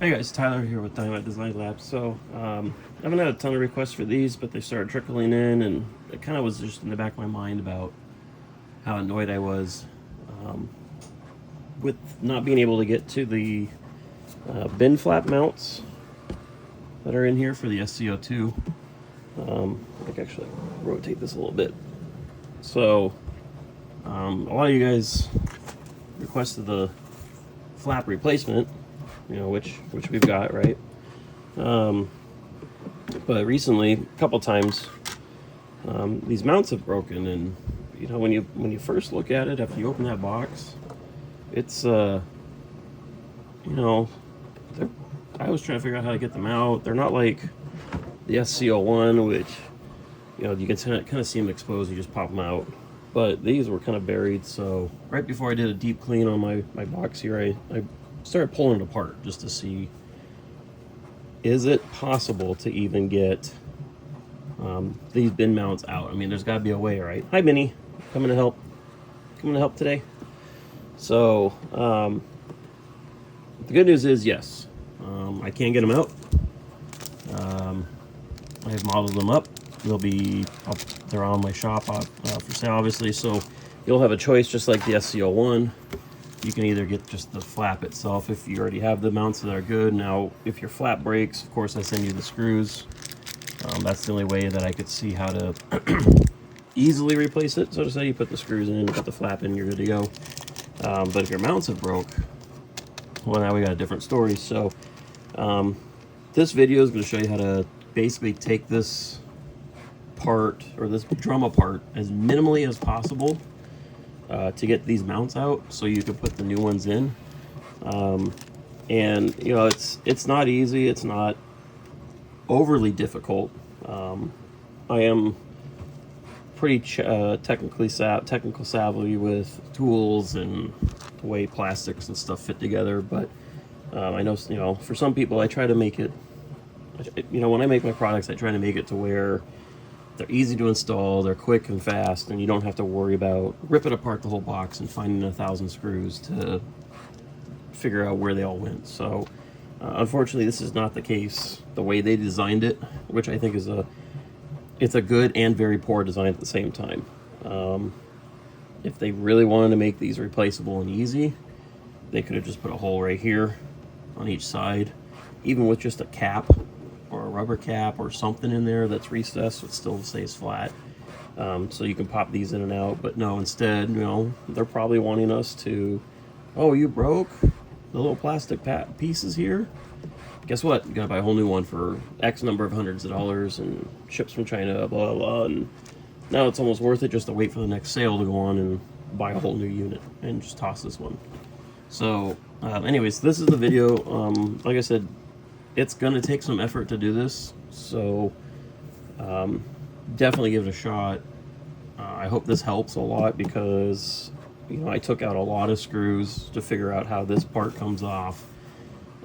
Hey guys, Tyler here with Dynamite Design Lab. So, I haven't had a ton of requests for these, but they started trickling in, and it kind of was just in the back of my mind about how annoyed I was with not being able to get to the bin flap mounts that are in here for the SC-02. I can actually rotate this a little bit. So, a lot of you guys requested the flap replacement, you know, which we've got, right? But recently, a couple times, these mounts have broken, and you know, when you first look at it after you open that box, it's you know, I was trying to figure out how to get them out. They're not like the SC-01, which, you know, you can kind of see them exposed. You just pop them out. But these were kind of buried, so right before I did a deep clean on my box here, I started pulling it apart just to see, is it possible to even get these bin mounts out? I mean, there's got to be a way, right? Hi, Minnie. Coming to help today. So, the good news is, yes, I can get them out. I have modeled them up. They're on my shop for sale, obviously, so you'll have a choice, just like the SC-01. You can either get just the flap itself if you already have the mounts that are good. Now, if your flap breaks, of course, I send you the screws. That's the only way that I could see how to easily replace it. So to say, you put the screws in, put the flap in, you're good to go. But if your mounts have broke, well, now we got a different story. So this video is going to show you how to basically take this part, or this drum apart, as minimally as possible to get these mounts out, so you can put the new ones in. And you know, it's not easy. It's not overly difficult. I am pretty technical savvy with tools and the way plastics and stuff fit together. But I know, you know, for some people, I try to make it. You know, when I make my products, I try to make it to where they're easy to install, they're quick and fast, and you don't have to worry about ripping apart the whole box and finding 1,000 screws to figure out where they all went. So unfortunately, this is not the case the way they designed it, which I think is it's a good and very poor design at the same time. If they really wanted to make these replaceable and easy, they could have just put a hole right here on each side, even with just a cap or a rubber cap or something in there that's recessed, it still stays flat. So you can pop these in and out. But no, instead, you know, they're probably wanting us to, oh, you broke the little plastic pieces here? Guess what? You gotta buy a whole new one for X number of hundreds of dollars, and ships from China, blah, blah, blah. And now it's almost worth it just to wait for the next sale to go on and buy a whole new unit and just toss this one. So anyways, this is the video. Like I said, it's gonna take some effort to do this, so definitely give it a shot. I hope this helps a lot, because you know, I took out a lot of screws to figure out how this part comes off,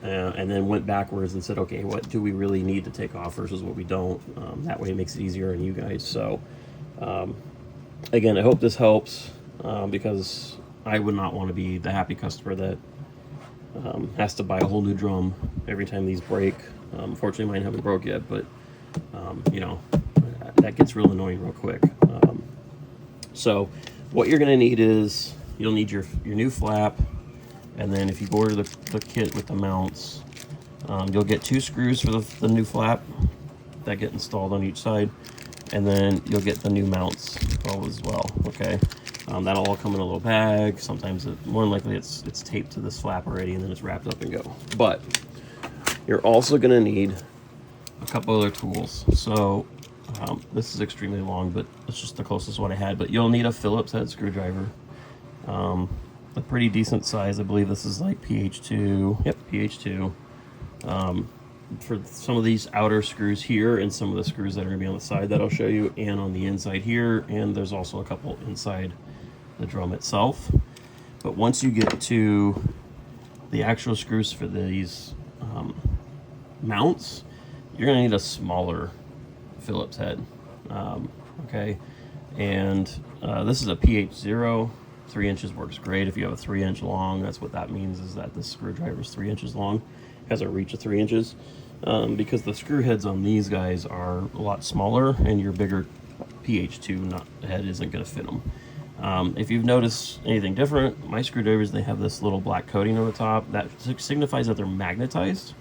and then went backwards and said, okay, what do we really need to take off versus what we don't? That way it makes it easier on you guys. So again, I hope this helps, because I would not want to be the happy customer that has to buy a whole new drum every time these break. Fortunately, mine haven't broke yet, but you know, that gets real annoying real quick. So what you're going to need is, you'll need your new flap, and then if you order the kit with the mounts, you'll get 2 screws for the new flap that get installed on each side, and then you'll get the new mounts as well. Okay. That'll all come in a little bag. Sometimes, more than likely, it's taped to this flap already, and then it's wrapped up and go. But you're also going to need a couple other tools. So this is extremely long, but it's just the closest one I had. But you'll need a Phillips head screwdriver, a pretty decent size. I believe this is like PH2. Yep, PH2. For some of these outer screws here, and some of the screws that are going to be on the side that I'll show you, and on the inside here, and there's also a couple inside the drum itself. But once you get to the actual screws for these mounts, you're going to need a smaller Phillips head. Okay, and this is a PH0. 3 inches works great. If you have a 3-inch long, that's what that means, is that this screwdriver is 3 inches long. has a reach of 3 inches, because the screw heads on these guys are a lot smaller, and your bigger PH2 head isn't going to fit them. If you've noticed anything different, my screwdrivers, they have this little black coating on the top that signifies that they're magnetized.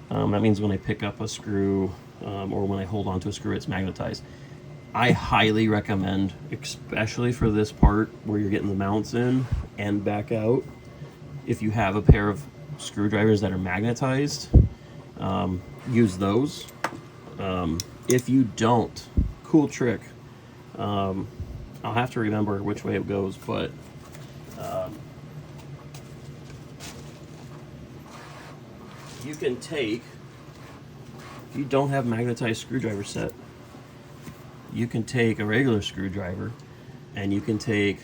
That means when I pick up a screw, or when I hold onto a screw, it's magnetized. I highly recommend, especially for this part where you're getting the mounts in and back out, if you have a pair of screwdrivers that are magnetized, use those. If you don't, cool trick. I'll have to remember which way it goes, but you can take, if you don't have magnetized screwdriver set, you can take a regular screwdriver and you can take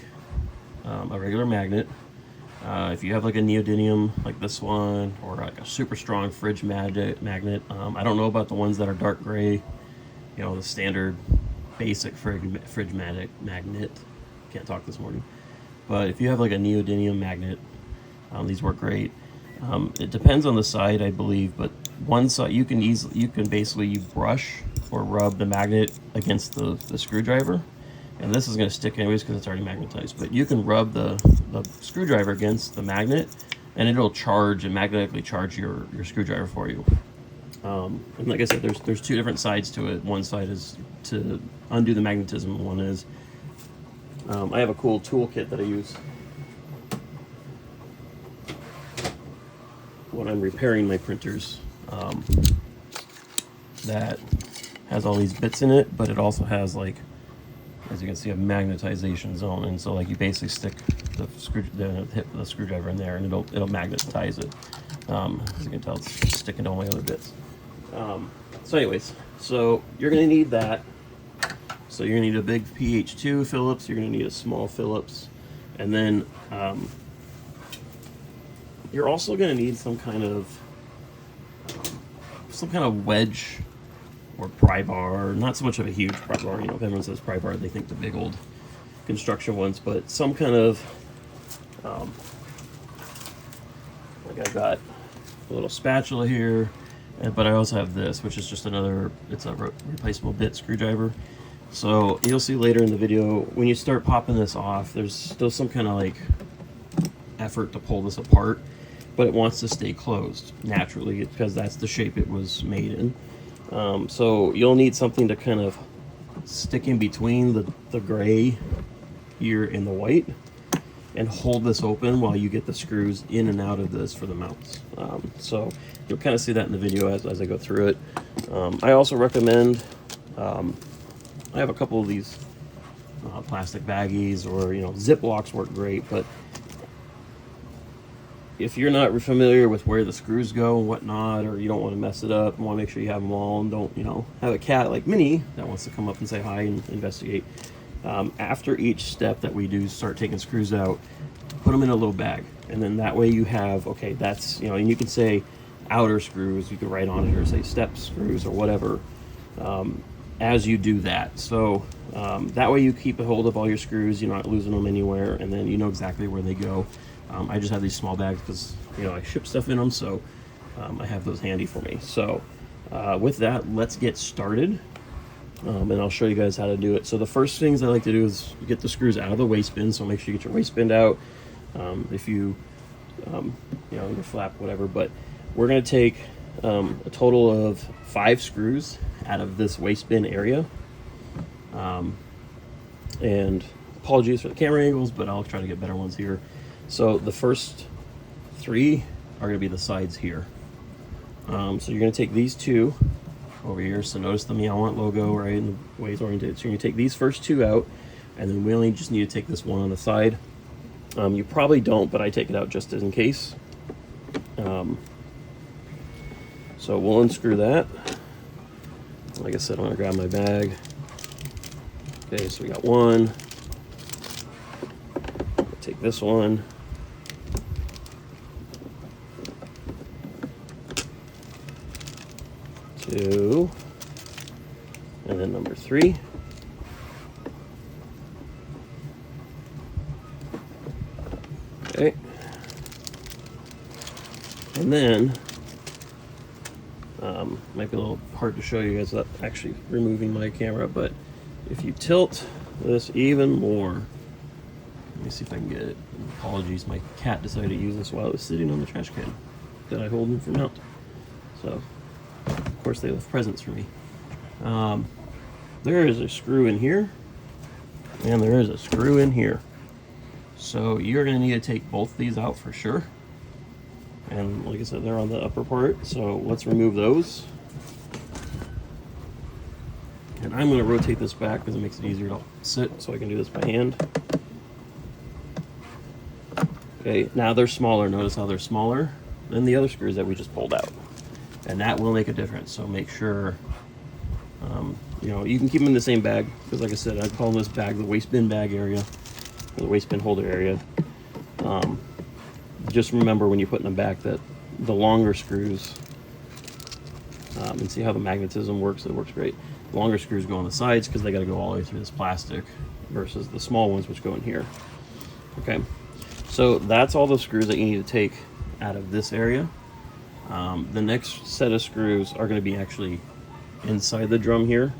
a regular magnet. If you have like a neodymium like this one, or like a super strong fridge magnet, I don't know about the ones that are dark gray, you know, the standard basic fridge magnet. Can't talk this morning. But if you have like a neodymium magnet, these work great. It depends on the side, I believe, but one side you can basically brush or rub the magnet against the screwdriver, and this is going to stick anyways because it's already magnetized. But you can rub the screwdriver against the magnet, and it'll charge and magnetically charge your screwdriver for you. And like I said, there's two different sides to it. One side is to undo the magnetism. One is I have a cool toolkit that I use when I'm repairing my printers, that has all these bits in it, but it also has, like, as you can see, a magnetization zone, and so like you basically stick the hip of the screwdriver in there, and it'll magnetize it. As you can tell, it's sticking to all my other bits. So anyways, so you're gonna need that. So you're gonna need a big PH2 Phillips. You're gonna need a small Phillips, and then you're also gonna need some kind of wedge or pry bar. Not so much of a huge pry bar. You know, if everyone says pry bar, they think the big old construction ones, but some kind of like I've got a little spatula here, but I also have this, which is just another, it's a replaceable bit screwdriver. So you'll see later in the video, when you start popping this off, there's still some kind of like effort to pull this apart, but it wants to stay closed naturally because that's the shape it was made in. So you'll need something to kind of stick in between the gray here and the white, and hold this open while you get the screws in and out of this for the mounts. So you'll kind of see that in the video as I go through it. I also recommend, I have a couple of these plastic baggies, or, you know, Ziplocs work great, but if you're not familiar with where the screws go and whatnot, or you don't want to mess it up and want to make sure you have them all, and don't, you know, have a cat like Minnie that wants to come up and say hi and investigate, after each step that we do start taking screws out, put them in a little bag, and then that way you have, okay, that's, you know, and you can say outer screws, you can write on it, or say step screws or whatever, as you do that. So that way you keep a hold of all your screws, you're not losing them anywhere, and then you know exactly where they go. I just have these small bags because, you know, I ship stuff in them, so I have those handy for me. So with that, let's get started, and I'll show you guys how to do it. So the first things I like to do is get the screws out of the waste bin, so make sure you get your waste bin out. If you, you know, your flap, whatever, but we're going to take a total of 5 screws out of this waste bin area. And apologies for the camera angles, but I'll try to get better ones here. So the first 3 are going to be the sides here. So you're going to take these 2 over here. So notice the Meowant logo, right, and the way it's oriented. So you're going to take these first 2 out, and then we only just need to take this one on the side. You probably don't, but I take it out just in case. So we'll unscrew that. Like I said, I'm going to grab my bag. Okay, so we got one. Take this one. 2, and then number 3. Okay. And then Might be a little hard to show you guys without actually removing my camera, but if you tilt this even more, let me see if I can get it. Apologies, my cat decided to use this while it was sitting on the trash can that I hold him for mount. So, of course, they left presents for me. There is a screw in here, and there is a screw in here. So you're going to need to take both these out for sure. And like I said, they're on the upper part, so let's remove those. And I'm going to rotate this back because it makes it easier to sit, so I can do this by hand. Okay, now they're smaller. Notice how they're smaller than the other screws that we just pulled out. And that will make a difference, so make sure, you know, you can keep them in the same bag, because like I said, I call this bag the waste bin bag area, or the waste bin holder area. Just remember when you're putting them back that the longer screws, and see how the magnetism works, it works great. The longer screws go on the sides because they got to go all the way through this plastic, versus the small ones which go in here. Okay, so that's all the screws that you need to take out of this area. The next set of screws are going to be actually inside the drum here.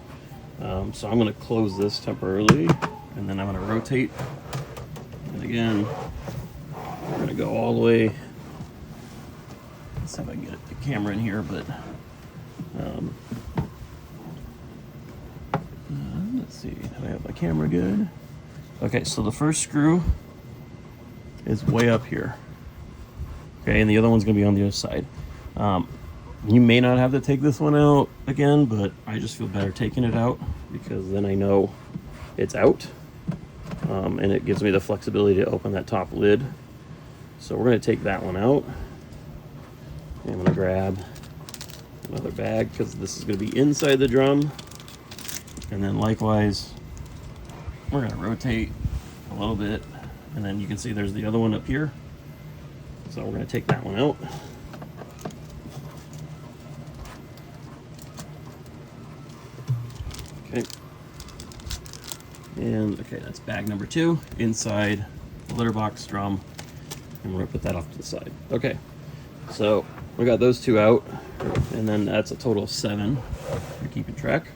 So I'm going to close this temporarily, and then I'm going to rotate. And again, we're going to go all the way. Let's see if I can get the camera in here, but let's see. Do I have my camera good? Okay, so the first screw is way up here. Okay, and the other one's going to be on the other side. You may not have to take this one out again, but I just feel better taking it out because then I know it's out, and it gives me the flexibility to open that top lid. So we're going to take that one out. And I'm going to grab another bag because this is going to be inside the drum. And then likewise, we're going to rotate a little bit, and then you can see there's the other one up here. So we're going to take that one out. Okay. And okay, that's bag number 2 inside the litter box drum. And we're going to put that off to the side. Okay, so we got those 2 out, and then that's a total of 7. You're keeping track.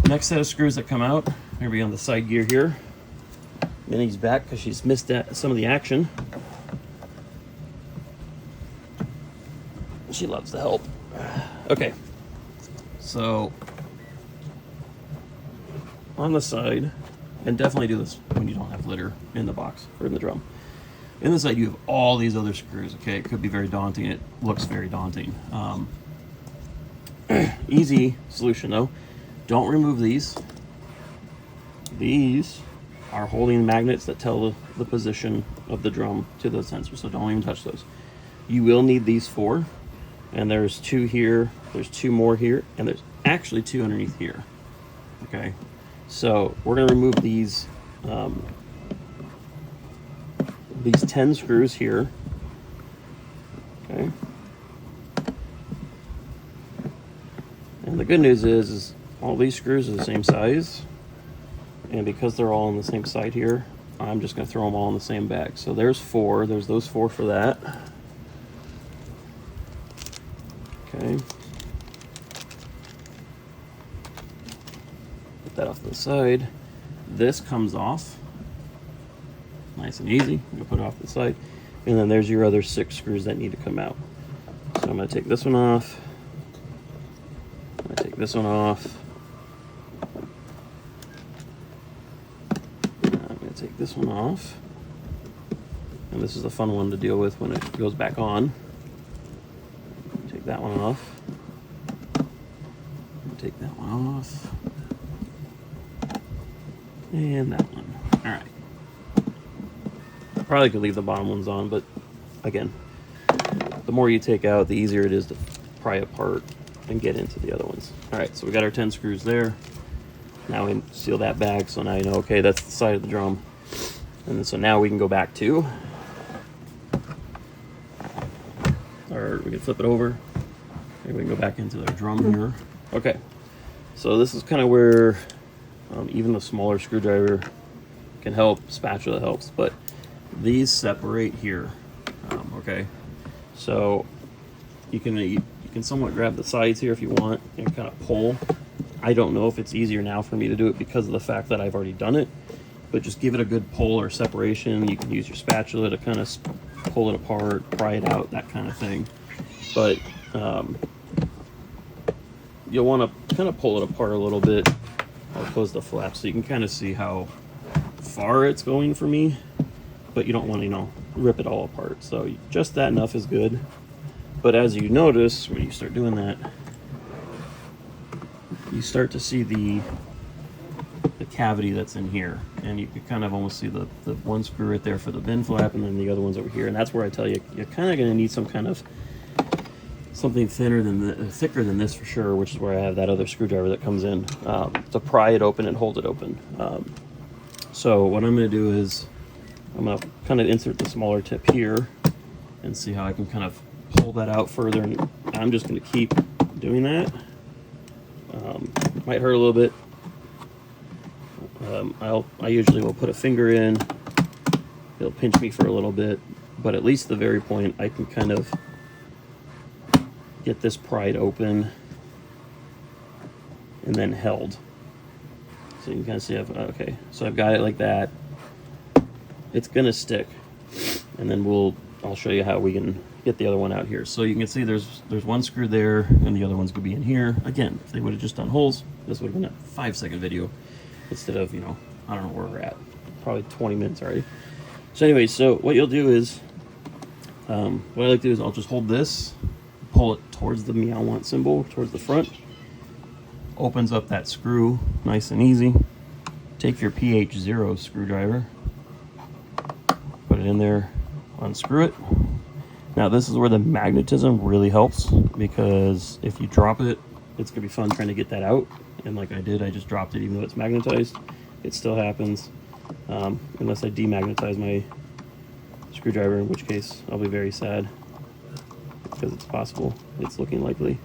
Next set of screws that come out, going to be on the side gear here. Minnie's back because she's missed some of the action. She loves to help. Okay, so on the side, and definitely do this when you don't have litter in the box or in the drum. In the side, you have all these other screws. Okay, it could be very daunting. It looks very daunting. Easy solution though. Don't remove these. These are holding magnets that tell the position of the drum to the sensor, so don't even touch those. You will need these 4, and there's 2 here, there's 2 more here, and there's actually 2 underneath here. Okay, so we're going to remove these 10 screws here. Okay, and the good news is all these screws are the same size. And because they're all on the same side here, I'm just going to throw them all in the same bag. So there's 4. There's those 4 for that. Okay. Put that off to the side. This comes off. Nice and easy. I'm going to put it off to the side. And then there's your other 6 screws that need to come out. So I'm going to take this one off. I'm going to take this one off. Take this one off, and this is the fun one to deal with when it goes back on. Take that one off. Take that one off, and that one. All right. Probably could leave the bottom ones on, but again, the more you take out, the easier it is to pry apart and get into the other ones. All right, so we got our 10 screws there. Now we seal that bag, so now you know, okay, that's the side of the drum. And so now we can go back to, or we can flip it over. Maybe we can go back into the drum here. Okay, so this is kind of where even the smaller screwdriver can help, spatula helps, but these separate here. Okay, so you can somewhat grab the sides here if you want and kind of pull. I don't know if it's easier now for me to do it because of the fact that I've already done it, but just give it a good pull or separation. You can use your spatula to kind of pull it apart, pry it out, that kind of thing. But you'll want to kind of pull it apart a little bit. I'll close the flap so you can kind of see how far it's going for me, but you don't want to, you know, rip it all apart. So just that enough is good. But as you notice, when you start doing that, you start to see the cavity that's in here, and you can kind of almost see the one screw right there for the bin flap, and then the other one's over here. And that's where I tell you, you're kind of going to need some kind of something thicker than this for sure, which is where I have that other screwdriver that comes in to pry it open and hold it open. So what I'm going to do is I'm going to kind of insert the smaller tip here and see how I can kind of pull that out further, and I'm just going to keep doing that. Might hurt a little bit. I usually will put a finger in. It'll pinch me for a little bit, but at least the very point I can kind of get this pried open and then held. So you can kind of see, okay, so I've got it like that. It's gonna stick, and then I'll show you how we can get the other one out here. So you can see there's one screw there, and the other one's gonna be in here. Again, if they would have just done holes, this would have been a 5-second video instead of, you know, I don't know where we're at, probably 20 minutes already. So anyway, so what you'll do is, what I like to do is I'll just hold this, pull it towards the Meowant symbol, towards the front, opens up that screw nice and easy. Take your PH0 screwdriver, put it in there, unscrew it. Now this is where the magnetism really helps, because if you drop it, it's gonna be fun trying to get that out. And like I did, I just dropped it even though it's magnetized. It still happens, unless I demagnetize my screwdriver, in which case I'll be very sad, because it's possible. It's looking likely.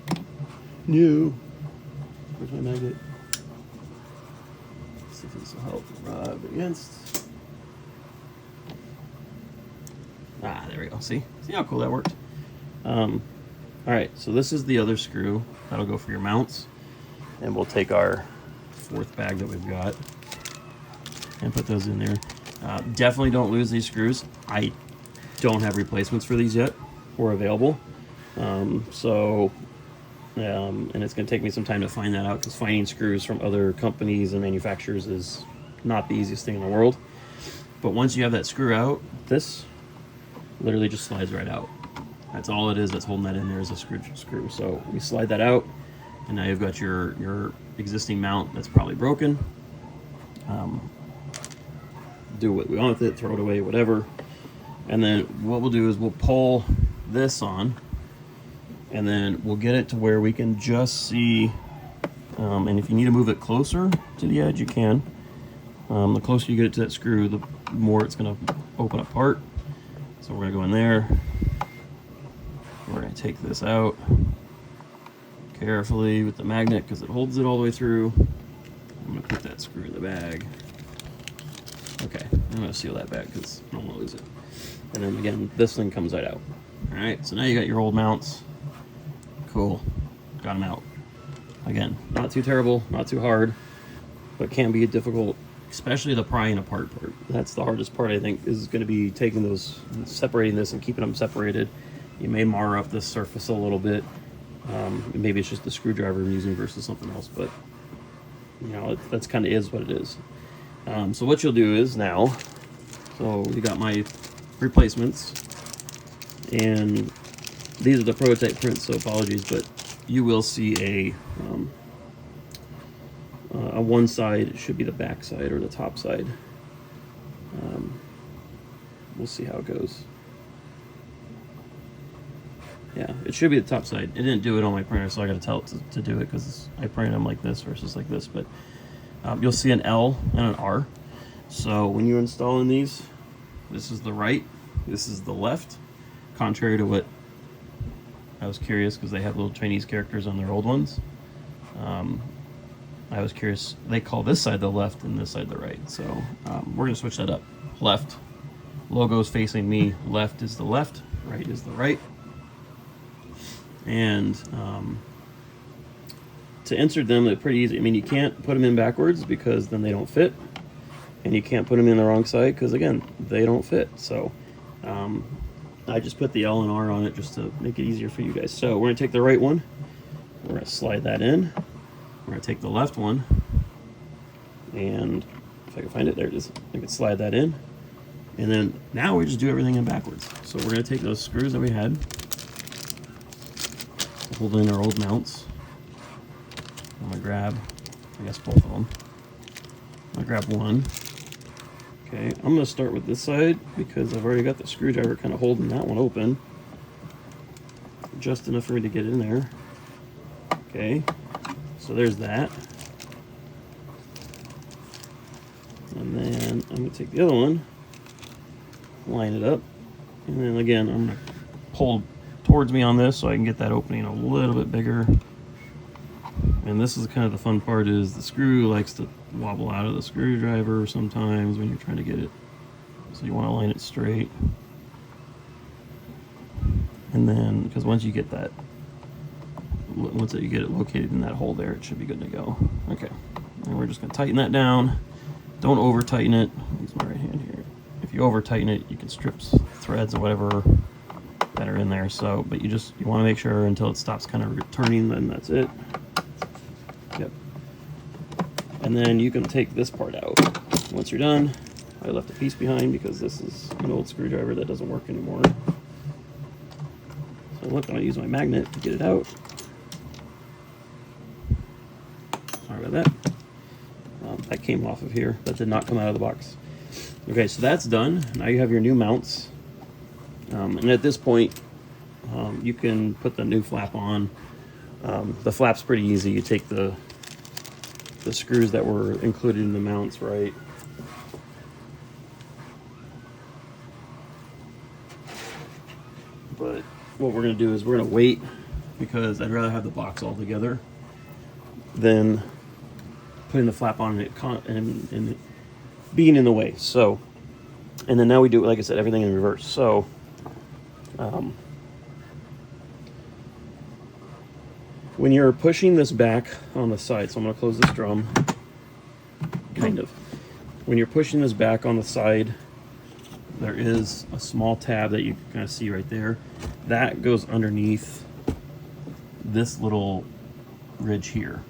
No. Where's my magnet? Let's see if this will help. Rub against. Ah, there we go. See how cool that worked? All right, so this is the other screw. That'll go for your mounts. And we'll take our 4th bag that we've got and put those in there. Definitely don't lose these screws. I don't have replacements for these yet or available. And it's going to take me some time to find that out, because finding screws from other companies and manufacturers is not the easiest thing in the world. But once you have that screw out, this literally just slides right out. That's all it is that's holding that in there, is a screw. So we slide that out, and now you've got your existing mount that's probably broken. Do what we want with it, throw it away, whatever. And then what we'll do is we'll pull this on, and then we'll get it to where we can just see, and if you need to move it closer to the edge, you can. The closer you get it to that screw, the more it's going to open apart. So we're going to go in there. We're going to take this out carefully with the magnet, because it holds it all the way through. I'm going to put that screw in the bag. Okay, I'm going to seal that bag because I don't want to lose it. And then again, this thing comes right out. Alright, so now you got your old mounts. Cool. Got them out. Again, not too terrible, not too hard, but can be difficult, especially the prying apart part. That's the hardest part, I think, is going to be taking those, separating this and keeping them separated. You may mar up the surface a little bit. Maybe it's just the screwdriver I'm using versus something else, but you know, that's kind of is what it is. So what you'll do is now, so you got my replacements, and these are the prototype prints, so apologies, but you will see a one side, it should be the back side or the top side. We'll see how it goes. Yeah, it should be the top side. It didn't do it on my printer, so I got to tell it to do it, because I printed them like this versus like this. But you'll see an L and an R. So when you're installing these, this is the right, this is the left. Contrary to what I was curious, because they have little Chinese characters on their old ones. I was curious, they call this side the left and this side the right. So we're going to switch that up. Left, logo's facing me. Left is the left, right is the right. And to insert them, they're pretty easy. I mean, you can't put them in backwards because then they don't fit, and you can't put them in the wrong side because, again, they don't fit. So I just put the L and R on it just to make it easier for you guys. So we're going to take the right one, we're going to slide that in, we're going to take the left one, and if I can find it, there it is. I can slide that in, and then now we just do everything in backwards. So we're going to take those screws that we had, hold in our old mounts. I'm going to grab, I guess, both of them. I'm going to grab one. Okay, I'm going to start with this side because I've already got the screwdriver kind of holding that one open. Just enough for me to get in there. Okay, so there's that. And then I'm going to take the other one, line it up, and then again I'm going to pull towards me on this so I can get that opening a little bit bigger. And this is kind of the fun part, is the screw likes to wobble out of the screwdriver sometimes when you're trying to get it. So you want to line it straight. And then, because once you get that, once you get it located in that hole there, it should be good to go. Okay, and we're just going to tighten that down. Don't over tighten it. Use my right hand here. If you over tighten it, you can strip threads or whatever that are in there. So, but you want to make sure until it stops kind of turning, then that's it. Yep. And then you can take this part out. Once you're done, I left a piece behind because this is an old screwdriver that doesn't work anymore. So look, I'm going to use my magnet to get it out. Sorry about that. That came off of here. That did not come out of the box. Okay, so that's done. Now you have your new mounts. And at this point, you can put the new flap on. The flap's pretty easy. You take the screws that were included in the mounts, right? But what we're going to do is we're going to wait, because I'd rather have the box all together than putting the flap on and it being in the way. So, and then now we do, like I said, everything in reverse. So, when you're pushing this back on the side, so I'm going to close this drum, kind of. When you're pushing this back on the side, there is a small tab that you can kind of see right there. That goes underneath this little ridge here.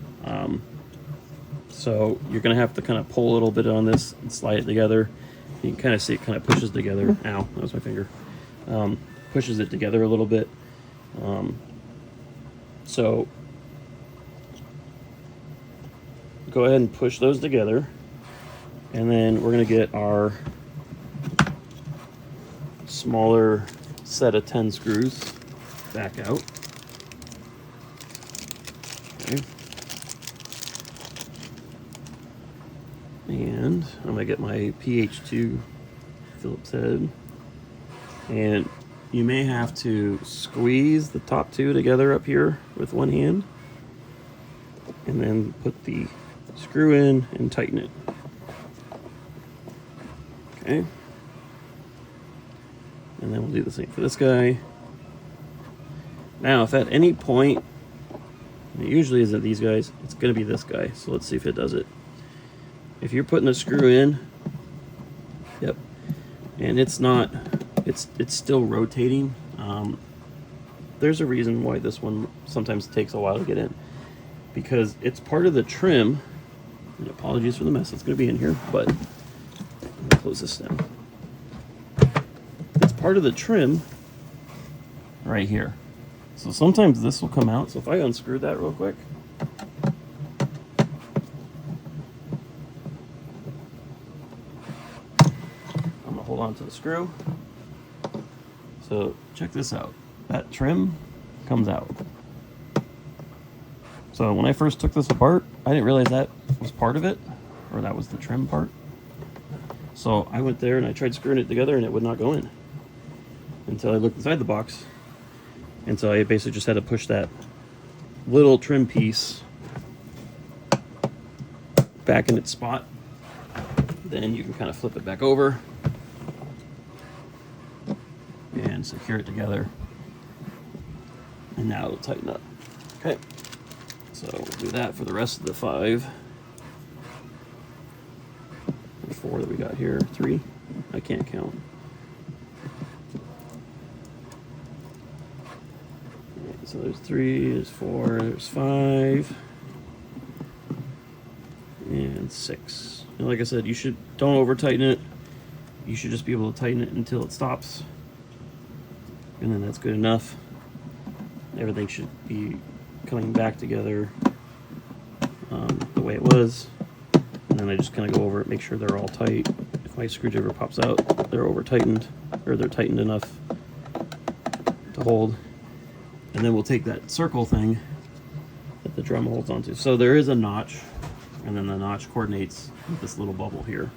So you're going to have to kind of pull a little bit on this and slide it together. You can kind of see it kind of pushes together. Ow, that was my finger. Pushes it together a little bit. So go ahead and push those together, and then we're going to get our smaller set of 10 screws back out. Okay. And I'm going to get my PH2 Phillips head, and you may have to squeeze the top two together up here with one hand, and then put the screw in and tighten it. Okay. And then we'll do the same for this guy. Now, if at any point, and it usually isn't these guys, it's going to be this guy. So let's see if it does it. If you're putting the screw in, yep, and it's not, it's still rotating. There's a reason why this one sometimes takes a while to get in, because it's part of the trim. And apologies for the mess that's going to be in here, but I'm going to close this down. It's part of the trim right here. So sometimes this will come out. So if I unscrew that real quick. I'm going to hold on to the screw. So check this out. That trim comes out. So when I first took this apart, I didn't realize that was part of it, or that was the trim part. So I went there and I tried screwing it together and it would not go in until I looked inside the box. And so I basically just had to push that little trim piece back in its spot. Then you can kind of flip it back over and secure it together. And now it'll tighten up. Okay, so we'll do that for the rest of the 5. There's 4 that we got here. 3? I can't count. Right, so there's 3, there's 4, there's 5, and 6. And like I said, don't over tighten it. You should just be able to tighten it until it stops. And then that's good enough. Everything should be coming back together the way it was. And then I just kind of go over it, make sure they're all tight. If my screwdriver pops out, they're over tightened, or they're tightened enough to hold. And then we'll take that circle thing that the drum holds onto. So there is a notch, and then the notch coordinates with this little bubble here.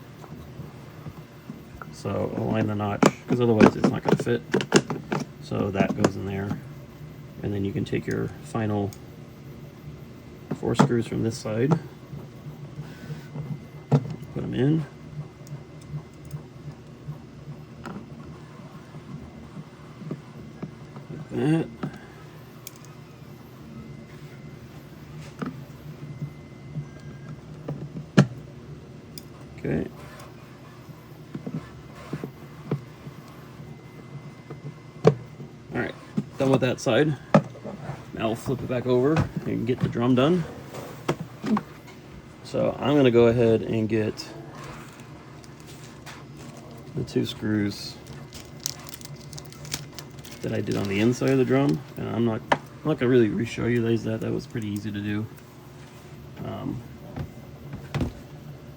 So align the notch, because otherwise it's not going to fit. So that goes in there. And then you can take your final 4 screws from this side, put them in. Like that. Okay. All right, done with that side. Now we'll flip it back over and get the drum done. So I'm going to go ahead and get the 2 screws that I did on the inside of the drum, and I'm not going to really re-show you guys that. That was pretty easy to do.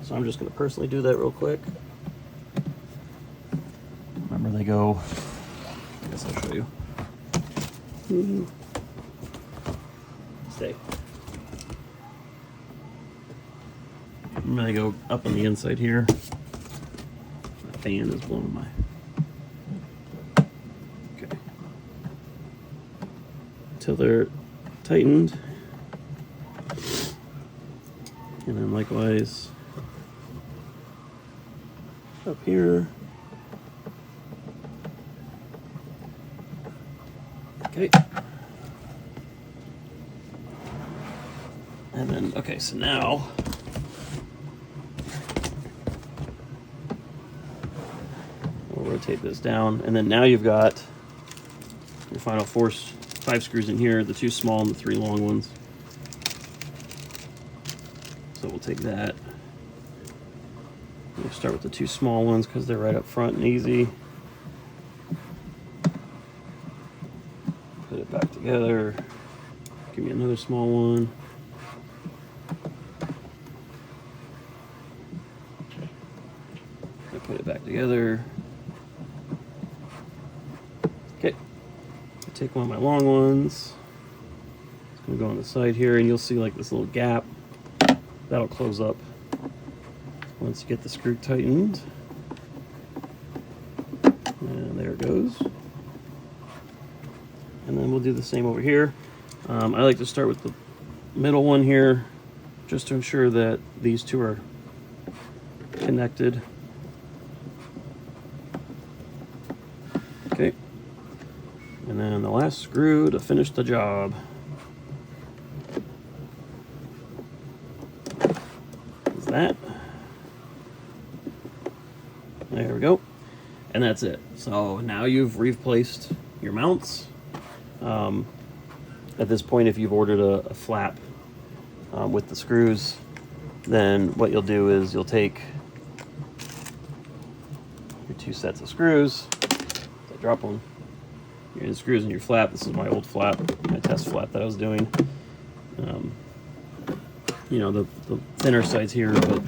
So I'm just going to personally do that real quick. Remember, they go. I guess I'll show you. Stay. I'm gonna go up on the inside here. The fan is blowing my. Okay. Until they're tightened. And then likewise up here. Okay. And then, okay, so now we'll rotate this down, and then now you've got your final 5 screws in here, the 2 small and the 3 long ones. So we'll take that. We'll start with the 2 small ones because they're right up front and easy. Put it back together. Give me another small one. Put it back together. Okay. Take one of my long ones. It's gonna go on the side here, and you'll see like this little gap. That'll close up once you get the screw tightened. And there it goes. And then we'll do the same over here. I like to start with the middle one here, just to ensure that these 2 are connected. Okay, and then the last screw to finish the job. Is that. There we go. And that's it. So now you've replaced your mounts. At this point, if you've ordered a flap with the screws, then what you'll do is you'll take your 2 sets of screws. Drop one. Your screws in your flap. This is my old flap, my test flap that I was doing. You know, the thinner sides here, but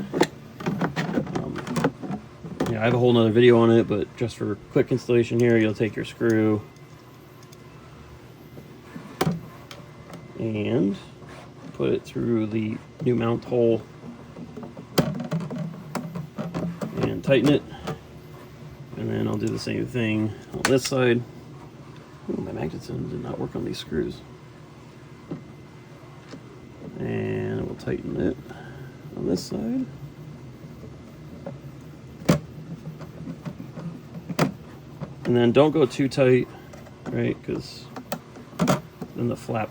yeah, I have a whole nother video on it, but just for quick installation here, you'll take your screw and put it through the new mount hole and tighten it. And then I'll do the same thing on this side. Ooh, my magnetism did not work on these screws. And we'll tighten it on this side. And then don't go too tight, right? Because then the flap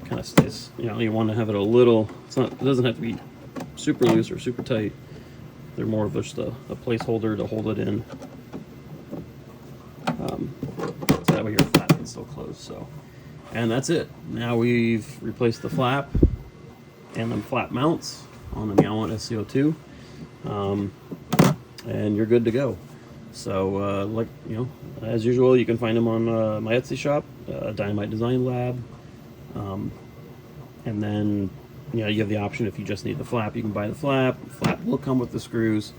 kind of stays. You know, you want to have it a little. It doesn't have to be super loose or super tight. They're more of just a placeholder to hold it in. So that way your flap can still close. So, and that's it. Now we've replaced the flap and the flap mounts on the Meowant SC-02, and you're good to go. So, like, you know, as usual, you can find them on my Etsy shop, Dynamite Design Lab, and then, you know, you have the option if you just need the flap, you can buy the flap. The flap will come with the screws.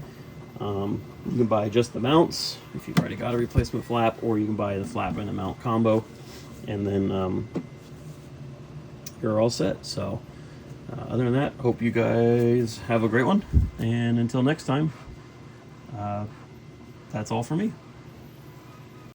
You can buy just the mounts if you've already got a replacement flap, or you can buy the flap and the mount combo, and then you're all set. So other than that, hope you guys have a great one, and until next time, that's all for me.